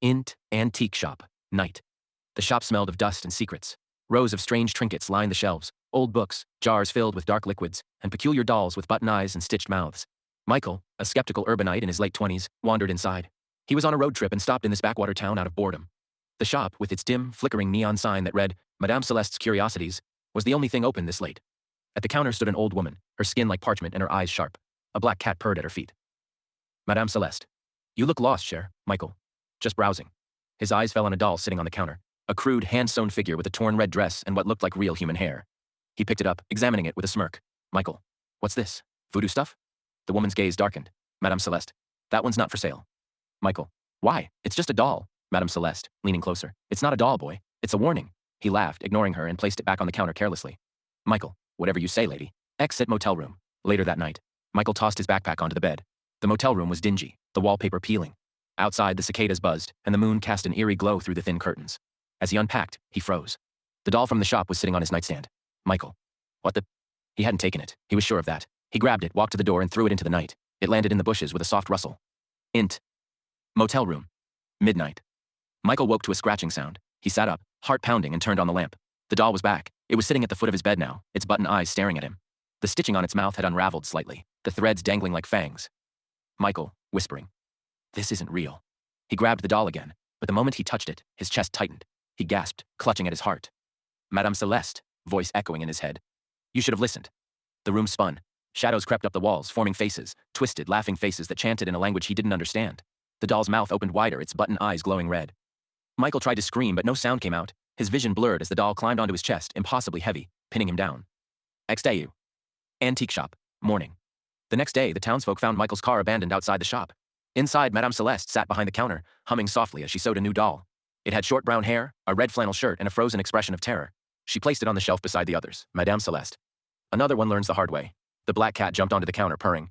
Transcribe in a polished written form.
Int. Antique shop. Night. The shop smelled of dust and secrets. Rows of strange trinkets lined the shelves, old books, jars filled with dark liquids, and peculiar dolls with button eyes and stitched mouths. Michael, a skeptical urbanite in his late 20s, wandered inside. He was on a road trip and stopped in this backwater town out of boredom. The shop, with its dim, flickering neon sign that read, Madame Celeste's Curiosities, was the only thing open this late. At the counter stood an old woman, her skin like parchment and her eyes sharp. A black cat purred at her feet. Madame Celeste. You look lost, cher, Michael. Just browsing. His eyes fell on a doll sitting on the counter, a crude, hand-sewn figure with a torn red dress and what looked like real human hair. He picked it up, examining it with a smirk. Michael. What's this? Voodoo stuff? The woman's gaze darkened. Madame Celeste. That one's not for sale. Michael. Why? It's just a doll. Madame Celeste, leaning closer. It's not a doll, boy. It's a warning. He laughed, ignoring her, and placed it back on the counter carelessly. Michael. Whatever you say, lady. Exit motel room. Later that night, Michael tossed his backpack onto the bed. The motel room was dingy, the wallpaper peeling. Outside, the cicadas buzzed, and the moon cast an eerie glow through the thin curtains. As he unpacked, he froze. The doll from the shop was sitting on his nightstand. Michael. What the? He hadn't taken it. He was sure of that. He grabbed it, walked to the door, and threw it into the night. It landed in the bushes with a soft rustle. Int. Motel room. Midnight. Michael woke to a scratching sound. He sat up, heart pounding, and turned on the lamp. The doll was back. It was sitting at the foot of his bed now, its button eyes staring at him. The stitching on its mouth had unraveled slightly, the threads dangling like fangs. Michael, whispering. This isn't real. He grabbed the doll again, but the moment he touched it, his chest tightened. He gasped, clutching at his heart. Madame Celeste, voice echoing in his head. You should have listened. The room spun. Shadows crept up the walls, forming faces, twisted, laughing faces that chanted in a language he didn't understand. The doll's mouth opened wider, its button eyes glowing red. Michael tried to scream, but no sound came out. His vision blurred as the doll climbed onto his chest, impossibly heavy, pinning him down. Exteu. Antique shop. Morning. The next day, the townsfolk found Michael's car abandoned outside the shop. Inside, Madame Celeste sat behind the counter, humming softly as she sewed a new doll. It had short brown hair, a red flannel shirt, and a frozen expression of terror. She placed it on the shelf beside the others. Madame Celeste. Another one learns the hard way. The black cat jumped onto the counter, purring.